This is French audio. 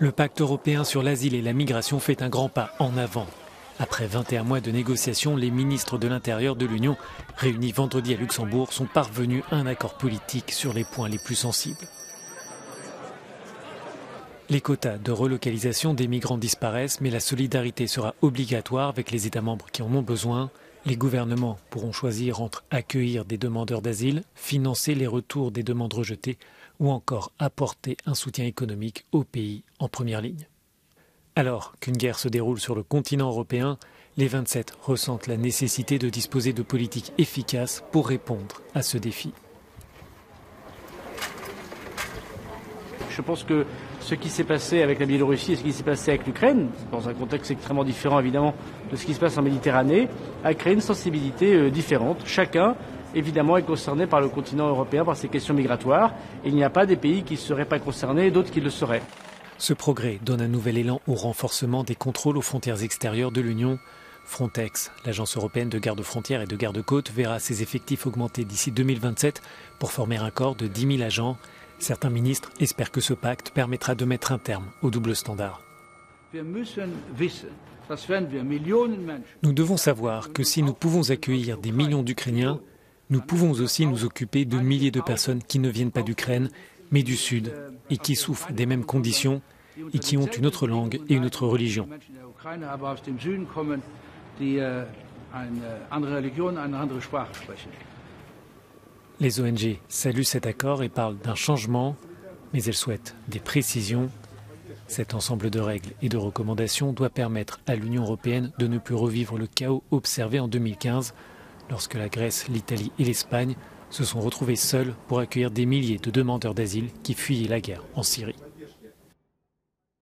Le pacte européen sur l'asile et la migration fait un grand pas en avant. Après 21 mois de négociations, les ministres de l'Intérieur de l'Union, réunis vendredi à Luxembourg, sont parvenus à un accord politique sur les points les plus sensibles. Les quotas de relocalisation des migrants disparaissent, mais la solidarité sera obligatoire avec les États membres qui en ont besoin. Les gouvernements pourront choisir entre accueillir des demandeurs d'asile, financer les retours des demandes rejetées ou encore apporter un soutien économique aux pays en première ligne. Alors qu'une guerre se déroule sur le continent européen, les 27 ressentent la nécessité de disposer de politiques efficaces pour répondre à ce défi. Je pense que ce qui s'est passé avec la Biélorussie et ce qui s'est passé avec l'Ukraine, dans un contexte extrêmement différent évidemment de ce qui se passe en Méditerranée, a créé une sensibilité différente. Chacun, évidemment, est concerné par le continent européen, par ces questions migratoires. Et il n'y a pas des pays qui ne seraient pas concernés et d'autres qui le seraient. Ce progrès donne un nouvel élan au renforcement des contrôles aux frontières extérieures de l'Union. Frontex, l'agence européenne de garde-frontières et de garde-côtes, verra ses effectifs augmenter d'ici 2027 pour former un corps de 10 000 agents. Certains ministres espèrent que ce pacte permettra de mettre un terme au double standard. Nous devons savoir que si nous pouvons accueillir des millions d'Ukrainiens, nous pouvons aussi nous occuper de milliers de personnes qui ne viennent pas d'Ukraine, mais du Sud, et qui souffrent des mêmes conditions et qui ont une autre langue et une autre religion. Les ONG saluent cet accord et parlent d'un changement, mais elles souhaitent des précisions. Cet ensemble de règles et de recommandations doit permettre à l'Union européenne de ne plus revivre le chaos observé en 2015, lorsque la Grèce, l'Italie et l'Espagne se sont retrouvés seuls pour accueillir des milliers de demandeurs d'asile qui fuyaient la guerre en Syrie.